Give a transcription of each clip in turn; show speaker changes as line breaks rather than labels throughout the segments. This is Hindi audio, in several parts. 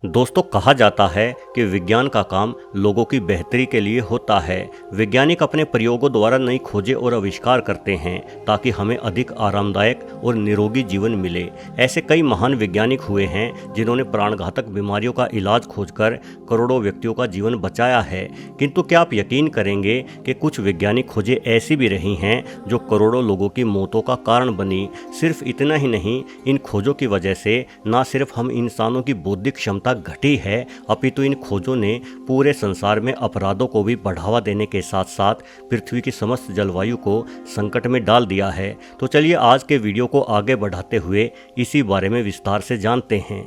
दोस्तों, कहा जाता है कि विज्ञान का काम लोगों की बेहतरी के लिए होता है। वैज्ञानिक अपने प्रयोगों द्वारा नई खोजें और आविष्कार करते हैं ताकि हमें अधिक आरामदायक और निरोगी जीवन मिले। ऐसे कई महान वैज्ञानिक हुए हैं जिन्होंने प्राणघातक बीमारियों का इलाज खोजकर करोड़ों व्यक्तियों का जीवन बचाया है। किंतु क्या आप यकीन करेंगे कि कुछ वैज्ञानिक खोजें ऐसी भी रही हैं जो करोड़ों लोगों की मौतों का कारण बनी। सिर्फ इतना ही नहीं, इन खोजों की वजह से न सिर्फ हम इंसानों की बौद्धिक क्षमता घटी है, अपितु इन खोजों ने पूरे संसार में अपराधों को भी बढ़ावा देने के साथ साथ पृथ्वी की समस्त जलवायु को संकट में डाल दिया है। तो चलिए आज के वीडियो को आगे बढ़ाते हुए इसी बारे में विस्तार से जानते हैं।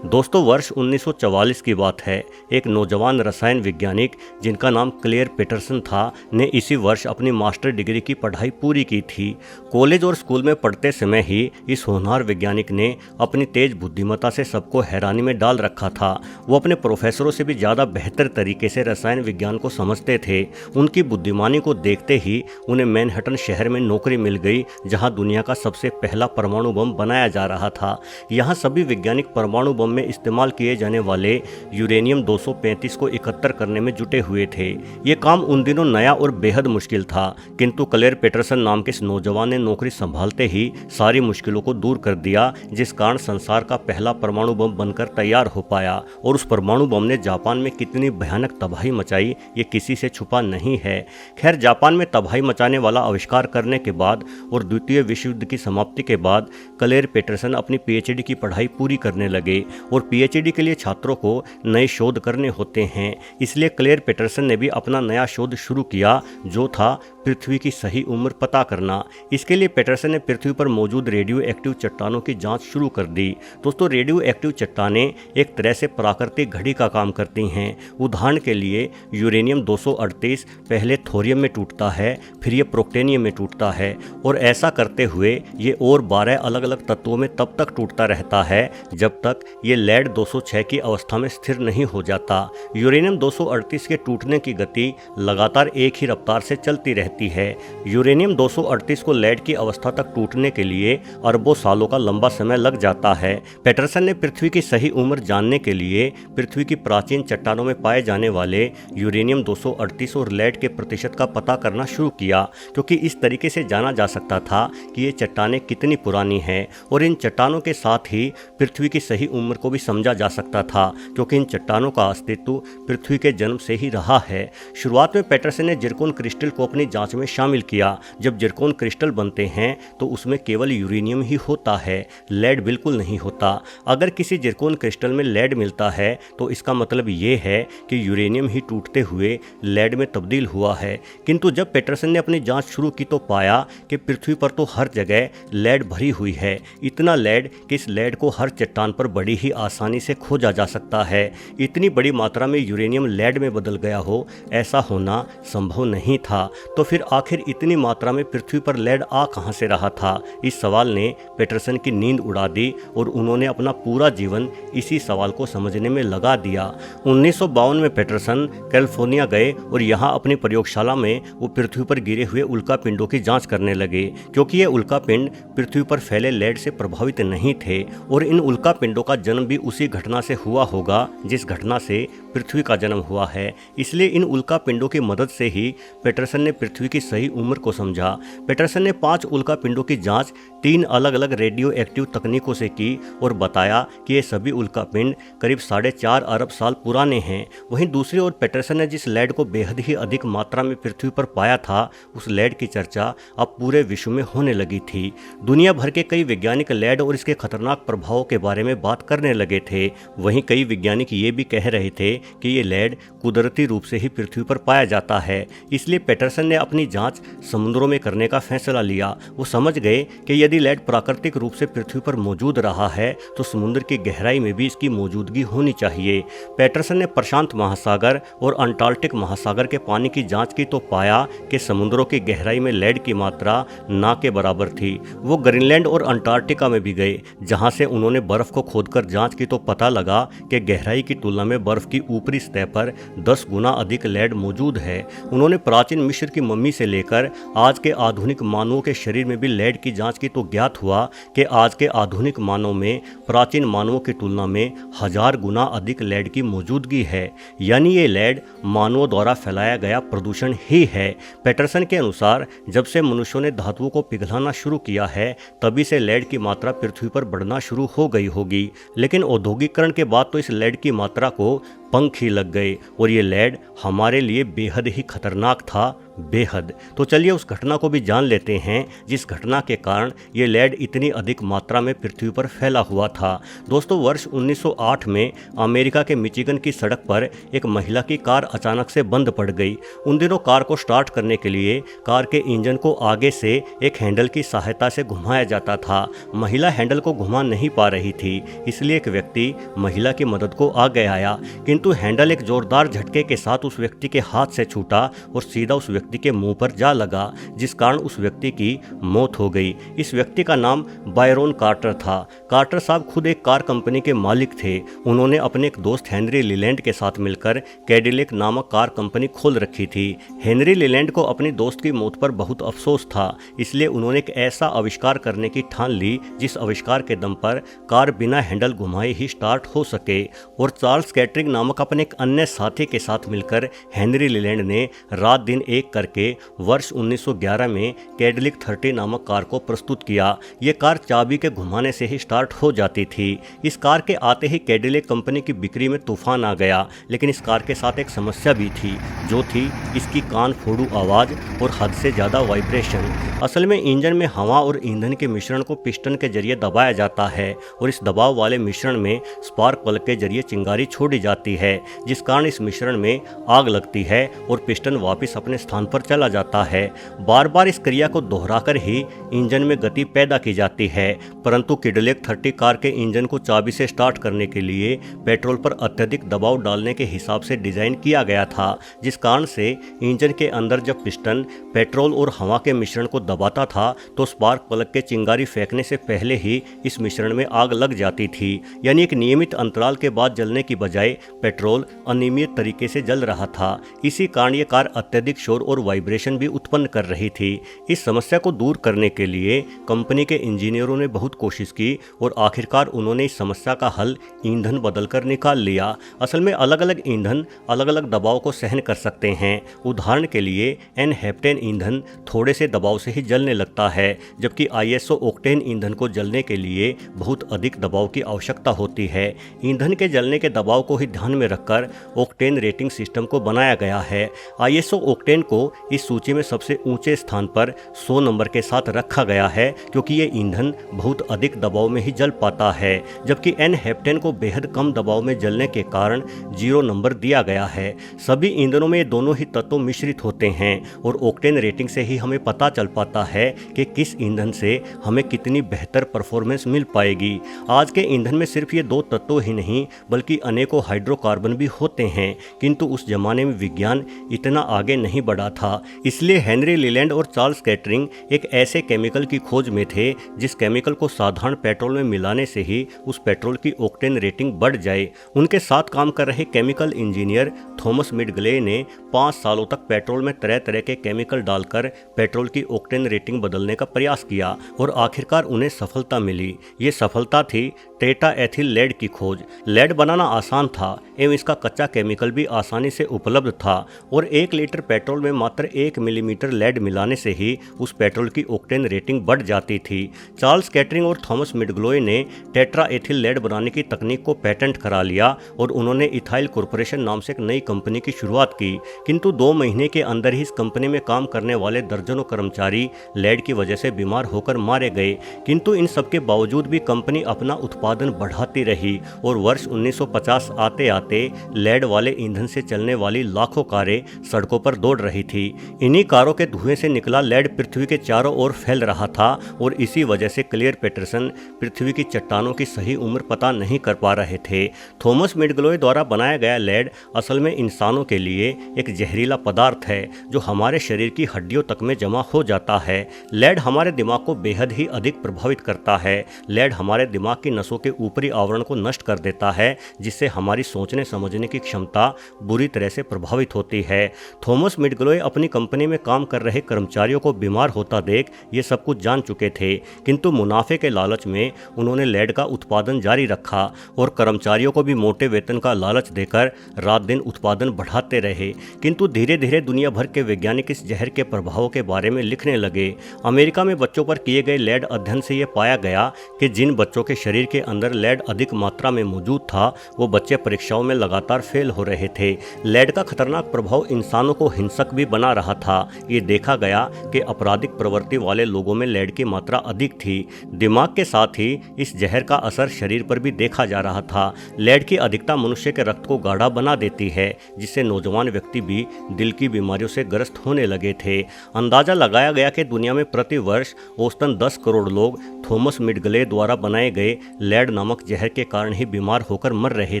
दोस्तों, वर्ष 1944 की बात है। एक नौजवान रसायन वैज्ञानिक जिनका नाम क्लेयर पेटरसन था ने इसी वर्ष अपनी मास्टर डिग्री की पढ़ाई पूरी की थी। कॉलेज और स्कूल में पढ़ते समय ही इस होनहार वैज्ञानिक ने अपनी तेज बुद्धिमत्ता से सबको हैरानी में डाल रखा था। वो अपने प्रोफेसरों से भी ज़्यादा बेहतर तरीके से रसायन विज्ञान को समझते थे। उनकी बुद्धिमानी को देखते ही उन्हें मैनहट्टन शहर में नौकरी मिल गई, जहाँ दुनिया का सबसे पहला परमाणु बम बनाया जा रहा था। यहाँ सभी वैज्ञानिक परमाणु बम में इस्तेमाल किए जाने वाले यूरेनियम 235 को इकट्ठा करने में जुटे हुए थे। ये काम उन दिनों नया और बेहद मुश्किल था, किंतु क्लेयर पेटरसन नाम के इस नौजवान ने नौकरी संभालते ही सारी मुश्किलों को दूर कर दिया, जिस कारण संसार का पहला परमाणु बम बनकर तैयार हो पाया। और उस परमाणु बम ने जापान में कितनी भयानक तबाही मचाई, ये किसी से छुपा नहीं है। खैर, जापान में तबाही मचाने वाला आविष्कार करने के बाद और द्वितीय विश्व युद्ध की समाप्ति के बाद क्लेयर पेटरसन अपनी पीएचडी की पढ़ाई पूरी करने लगे। और पीएचडी के लिए छात्रों को नए शोध करने होते हैं, इसलिए क्लेयर पेटरसन ने भी अपना नया शोध शुरू किया, जो था पृथ्वी की सही उम्र पता करना। इसके लिए पेटरसन ने पृथ्वी पर मौजूद रेडियो एक्टिव चट्टानों की जांच शुरू कर दी। दोस्तों, रेडियो एक्टिव चट्टानें एक तरह से प्राकृतिक घड़ी का काम करती हैं। उदाहरण के लिए यूरेनियम 238 पहले थोरियम में टूटता है, फिर ये प्रोक्टेनियम में टूटता है, और ऐसा करते हुए ये और 12 अलग अलग तत्वों में तब तक टूटता रहता है जब तक ये लेड 206 की अवस्था में स्थिर नहीं हो जाता। यूरेनियम 238 के टूटने की गति लगातार एक ही रफ्तार से चलती रहती है। यूरेनियम 238 को लेड की अवस्था तक टूटने के लिए अरबों सालों का लंबा समय लग जाता है। पेटरसन ने पृथ्वी की सही उम्र जानने के लिए पृथ्वी की प्राचीन चट्टानों में पाए जाने वाले यूरेनियम 238 और लेड के प्रतिशत का पता करना शुरू किया, क्योंकि इस तरीके से जाना जा सकता था कि ये चट्टानें कितनी पुरानी हैं। और इन चट्टानों के साथ ही पृथ्वी की सही उम्र को भी समझा जा सकता था, क्योंकि इन चट्टानों का अस्तित्व पृथ्वी के जन्म से ही रहा है। शुरुआत में पेटरसन ने जिरकोन क्रिस्टल को अपनी जांच में शामिल किया। जब जिरकोन क्रिस्टल बनते हैं तो उसमें केवल यूरेनियम ही होता है, लेड बिल्कुल नहीं होता। अगर किसी जिरकोन क्रिस्टल में लेड मिलता है तो इसका मतलब ये है कि यूरेनियम ही टूटते हुए लेड में तब्दील हुआ है। किंतु जब पेटरसन ने अपनी जांच शुरू की तो पाया कि पृथ्वी पर तो हर जगह लेड भरी हुई है, इतना लेड कि इस लेड को हर चट्टान पर बड़ी ही आसानी से खोजा जा सकता है। इतनी बड़ी मात्रा में यूरेनियम लेड में बदल गया हो, ऐसा होना संभव नहीं था। तो फिर आखिर इतनी मात्रा में पृथ्वी पर लेड आ कहां से रहा था? इस सवाल ने पेटरसन की नींद उड़ा दी और उन्होंने अपना पूरा जीवन इसी सवाल को समझने में लगा दिया। 1952 में पेटरसन कैलिफोर्निया गए और यहाँ अपनी प्रयोगशाला में वो पृथ्वी पर गिरे हुए उल्कापिंडों की जांच करने लगे, क्योंकि ये उल्कापिंड पृथ्वी पर फैले लेड से प्रभावित नहीं थे। और इन उल्कापिंडों का जन्म भी उसी घटना से हुआ होगा जिस घटना से पृथ्वी का जन्म हुआ है। इसलिए इन उल्कापिंडों की मदद से ही पेटरसन ने पृथ्वी की सही उम्र को समझा। पेटरसन ने 5 उल्कापिंडों की जांच 3 अलग अलग रेडियो एक्टिव तकनीकों से की और बताया कि ये सभी उल्कापिंड करीब 4.5 अरब साल पुराने हैं। वहीं दूसरी ओर पेटरसन ने जिस लेड को बेहद ही अधिक मात्रा में पृथ्वी पर पाया था, उस लेड की चर्चा अब पूरे विश्व में होने लगी थी। दुनिया भर के कई वैज्ञानिक लेड और इसके खतरनाक प्रभावों के बारे में बात करने लगे थे। वहीं कई वैज्ञानिक ये भी कह रहे थे कि ये लेड कुदरती रूप से ही पृथ्वी पर पाया जाता है। इसलिए पेटरसन ने अपनी जांच समुद्रों में करने का फैसला लिया। वो समझ गए कि यदि लेड प्राकृतिक रूप से पृथ्वी पर मौजूद रहा है तो समुद्र की गहराई में भी इसकी मौजूदगी होनी चाहिए। पेटरसन ने प्रशांत महासागर और अंटार्कटिक महासागर के पानी की जांच की तो पाया कि समुद्रों की गहराई में लेड की मात्रा ना के बराबर थी। वो ग्रीनलैंड और अंटार्कटिका में भी गए, जहां से उन्होंने बर्फ को खोदकर जांच की तो पता लगा कि गहराई की तुलना में बर्फ की ऊपरी सतह पर 10 गुना अधिक लेड मौजूद है। उन्होंने प्राचीन मिस्र की मम्मी से लेकर आज के आधुनिक मानवों के शरीर में भी लेड की जांच की तो ज्ञात हुआ कि आज के आधुनिक मानव में प्राचीन मानवों की तुलना में 1000 गुना अधिक लेड की मौजूदगी है। यानी ये लेड मानवों द्वारा फैलाया गया प्रदूषण ही है। पैटरसन के अनुसार जब से मनुष्यों ने धातुओं को पिघलाना शुरू किया है तभी से लेड की मात्रा पृथ्वी पर बढ़ना शुरू हो गई होगी, लेकिन औद्योगिकरण के बाद तो इस लेड की मात्रा को पंख ही लग गए और ये लेड हमारे लिए बेहद ही खतरनाक था, बेहद। तो चलिए उस घटना को भी जान लेते हैं जिस घटना के कारण ये लेड इतनी अधिक मात्रा में पृथ्वी पर फैला हुआ था। दोस्तों, वर्ष 1908 में अमेरिका के मिचिगन की सड़क पर एक महिला की कार अचानक से बंद पड़ गई। उन दिनों कार को स्टार्ट करने के लिए कार के इंजन को आगे से एक हैंडल की सहायता से घुमाया जाता था। महिला हैंडल को घुमा नहीं पा रही थी, इसलिए एक व्यक्ति महिला की मदद को आगे आया, किंतु हैंडल एक जोरदार झटके के साथ उस व्यक्ति के हाथ से छूटा और सीधा उस व्यक्ति के मुंह पर जा लगा, जिस कारण उस व्यक्ति की मौत हो गई। इस व्यक्ति का नाम बायरोन कार्टर था। कार्टर साहब खुद एक कार कंपनी के मालिक थे। उन्होंने अपने एक दोस्त हेनरी लीलैंड के साथ मिलकर कैडिलैक नामक कार कंपनी खोल रखी थी। हेनरी लीलैंड को अपनी दोस्त की मौत पर बहुत अफसोस था, इसलिए उन्होंने एक ऐसा आविष्कार करने की ठान ली जिस आविष्कार के दम पर कार बिना हैंडल घुमाए ही स्टार्ट हो सके। और चार्ल्स कैटरिंग नामक अपने एक अन्य साथी के साथ मिलकर हेनरी लीलैंड ने रात दिन एक करके वर्ष 1911 में कैडिलैक 30 नामक कार को प्रस्तुत किया। ये कार चाबी के घुमाने से ही स्टार्ट हो जाती थी। इस कार के आते ही कैडिलैक कंपनी की बिक्री में तूफान आ गया, लेकिन इस कार के साथ एक समस्या भी थी, जो थी इसकी कान फोड़ू आवाज़ और हद से ज़्यादा वाइब्रेशन। असल में इंजन में हवा और ईंधन के मिश्रण को पिस्टन के जरिए दबाया जाता है और इस दबाव वाले मिश्रण में स्पार्क प्लग के जरिए चिंगारी छोड़ी जाती है, जिस कारण इस मिश्रण में आग लगती है और पिस्टन वापस अपने स्थान पर चला जाता है। बार बार इस क्रिया को दोहराकर ही इंजन में गति पैदा की जाती है। परंतु कैडिलैक 30 कार के इंजन को चाबी से स्टार्ट करने के लिए पेट्रोल पर अत्यधिक दबाव डालने के हिसाब से डिजाइन किया गया था, जिस कारण से इंजन के अंदर जब पिस्टन पेट्रोल और हवा के मिश्रण को दबाता था तो स्पार्क प्लग के चिंगारी फेंकने से पहले ही इस मिश्रण में आग लग जाती थी। यानी एक नियमित अंतराल के बाद जलने की बजाय पेट्रोल अनियमित तरीके से जल रहा था। इसी कारण ये कार अत्यधिक शोर और वाइब्रेशन भी उत्पन्न कर रही थी। इस समस्या को दूर करने के लिए कंपनी के इंजीनियरों ने बहुत कोशिश की और आखिरकार उन्होंने इस समस्या का हल ईंधन बदलकर निकाल लिया। असल में अलग अलग ईंधन अलग अलग दबाव को सहन कर सकते हैं। उदाहरण के लिए N-हेप्टेन ईंधन थोड़े से दबाव से ही जलने लगता है, जबकि आइसोओक्टेन ईंधन को जलने के लिए बहुत अधिक दबाव की आवश्यकता होती है। ईंधन के जलने के दबाव को ही ध्यान में रखकर ऑक्टेन रेटिंग सिस्टम को बनाया गया है। आइसोओक्टेन को इस सूची में सबसे ऊंचे स्थान पर 100 नंबर के साथ रखा गया है, क्योंकि ये ईंधन बहुत अधिक दबाव में ही जल पाता है, जबकि N-हेप्टेन को बेहद कम दबाव में जलने के कारण 0 नंबर दिया गया है। सभी ईंधनों में दोनों ही तत्व मिश्रित होते हैं और ऑक्टेन रेटिंग से ही हमें पता चल पाता है कि किस ईंधन से हमें कितनी बेहतर परफॉर्मेंस मिल पाएगी। आज के ईंधन में सिर्फ ये 2 तत्व ही नहीं बल्कि अनेकों हाइड्रोकार्बन भी होते हैं, किंतु उस जमाने में विज्ञान इतना आगे नहीं बढ़ा था, इसलिए हेनरी लीलैंड और चार्ल्स कैटरिंग एक ऐसे केमिकल की खोज में थे जिस केमिकल को साधारण पेट्रोल में मिलाने से ही उस पेट्रोल की ऑक्टेन रेटिंग बढ़ जाए। उनके साथ काम कर रहे केमिकल इंजीनियर थॉमस मिडग्ले ने 5 सालों तक पेट्रोल में तरह तरह के केमिकल डालकर पेट्रोल की ऑक्टेन रेटिंग बदलने का प्रयास किया और आखिरकार उन्हें सफलता मिली। ये सफलता थी टेट्रा एथिल लेड की खोज। लेड बनाना आसान था एवं इसका कच्चा केमिकल भी आसानी से उपलब्ध था और 1 लीटर पेट्रोल में मात्र 1 मिलीमीटर लेड मिलाने से ही उस पेट्रोल की ऑक्टेन रेटिंग बढ़ जाती थी। चार्ल्स कैटरिंग और थॉमस मिडग्लोय ने टेट्रा एथिल लेड बनाने की तकनीक को पेटेंट करा लिया और उन्होंने इथाइल कॉरपोरेशन नाम से एक नई कंपनी की शुरुआत की, किंतु 2 महीने के अंदर ही इस कंपनी में काम करने वाले दर्जनों कर्मचारी लेड की वजह से बीमार होकर मारे गए। किंतु इन सब के बावजूद भी कंपनी अपना उत्पादन बढ़ाती रही और वर्ष 1950 आते आते लेड वाले ईंधन से चलने वाली लाखों कारें सड़कों पर दौड़ रही थी। इन्हीं कारों के धुएं से निकला लेड पृथ्वी के चारों ओर फैल रहा था और इसी वजह से क्लेयर पैटरसन पृथ्वी की चट्टानों की सही उम्र पता नहीं कर पा रहे थे। थॉमस मिडग्लोय द्वारा बनाया गया लेड असल में इंसानों के लिए एक जहरीला पदार्थ है जो हमारे शरीर की हड्डियों तक में जमा हो जाता है। लेड हमारे दिमाग को बेहद ही अधिक प्रभावित करता है। लेड हमारे दिमाग की नसों के ऊपरी आवरण को नष्ट कर देता है, जिससे हमारी सोचने सोचने समझने की क्षमता बुरी तरह से प्रभावित होती है। थॉमस मिडग्लोय अपनी कंपनी में काम कर रहे कर्मचारियों को बीमार होता देख ये सब कुछ जान चुके थे, किंतु मुनाफे के लालच में उन्होंने लेड का उत्पादन जारी रखा और कर्मचारियों को भी मोटे वेतन का लालच देकर रात दिन उत्पादन बढ़ाते रहे। किंतु धीरे धीरे दुनिया भर के वैज्ञानिक इस जहर के प्रभावों के बारे में लिखने लगे। अमेरिका में बच्चों पर किए गए लेड अध्ययन से यह पाया गया कि जिन बच्चों के शरीर के अंदर लेड अधिक मात्रा में मौजूद था वो बच्चे परीक्षाओं में लगातार फेल हो रहे थे। लेड का खतरनाक प्रभाव इंसानों को हिंसक भी बना रहा था। ये देखा गया कि आपराधिक प्रवृत्ति वाले लोगों में लेड की मात्रा अधिक थी। दिमाग के साथ ही इस जहर का असर शरीर पर भी देखा जा रहा था। लेड की अधिकता मनुष्य के रक्त को गाढ़ा बना देती है, जिससे नौजवान व्यक्ति भी दिल की बीमारियों से ग्रस्त होने लगे थे। अंदाजा लगाया गया कि दुनिया में प्रति वर्ष औसतन 10 करोड़ लोग थॉमस मिडग्लोय द्वारा बनाए गए लेड नामक जहर के कारण ही बीमार होकर मर रहे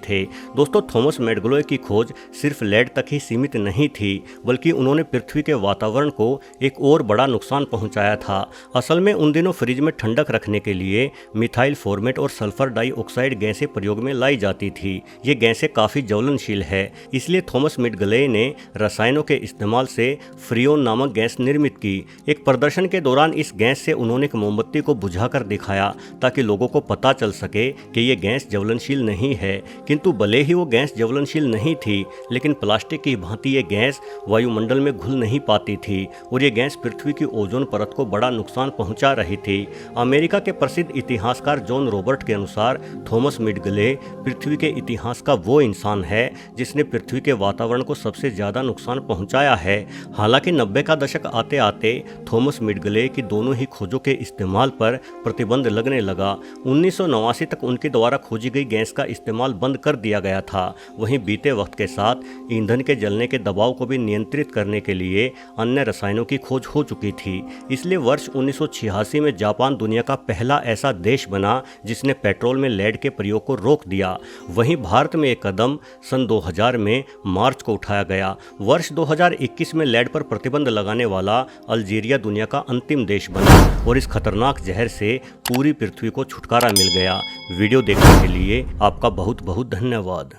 थे। दोस्तों, थॉमस मिडग्लोय की खोज सिर्फ लेड तक ही सीमित नहीं थी, बल्कि उन्होंने पृथ्वी के वातावरण को एक और बड़ा नुकसान पहुंचाया था। असल में उन दिनों फ्रिज में ठंडक रखने के लिए मिथाइल फॉर्मेट और सल्फर डाइऑक्साइड गैसें प्रयोग में लाई जाती थी। ये गैसें काफ़ी ज्वलनशील है, इसलिए थॉमस मिडग्लोय ने रसायनों के इस्तेमाल से फ्रियोन नामक गैस निर्मित की। एक प्रदर्शन के दौरान इस गैस से उन्होंने एक मोमबत्ती को बुझाकर दिखाया ताकि लोगों को पता चल सके कि ये गैस ज्वलनशील नहीं है। किंतु भले ही वो गैस ज्वलनशील नहीं थी, लेकिन प्लास्टिक की भांति ये गैस वायुमंडल में घुल नहीं पाती थी और ये गैस पृथ्वी की ओजोन परत को बड़ा नुकसान पहुंचा रही थी। अमेरिका के प्रसिद्ध इतिहासकार जॉन रॉबर्ट के अनुसार थॉमस मिडग्लोय पृथ्वी के इतिहास का वो इंसान है जिसने पृथ्वी के वातावरण को सबसे ज़्यादा नुकसान पहुंचाया है। हालांकि 90 का दशक आते आते थॉमस मिडग्लोय की दोनों ही खोजों के इस्तेमाल पर प्रतिबंध लगने लगा। 1989 तक उनके द्वारा खोजी गई गैस का इस्तेमाल बंद कर दिया गया था। वहीं बीते वक्त के साथ ईंधन के जलने के दबाव को भी नियंत्रित करने के लिए अन्य रसायनों की खोज हो चुकी थी। इसलिए वर्ष 1986 में जापान दुनिया का पहला ऐसा देश बना जिसने पेट्रोल में लेड के प्रयोग को रोक दिया। वहीं भारत में एक कदम सन 2000 में मार्च को उठाया गया। वर्ष 2021 में लेड पर प्रतिबंध लगाने वाला अल्जीरिया दुनिया का अंतिम देश बना और इस खतरनाक जहर से पूरी पृथ्वी को छुटकारा मिल गया। वीडियो देखने के लिए आपका बहुत बहुत धन्यवाद।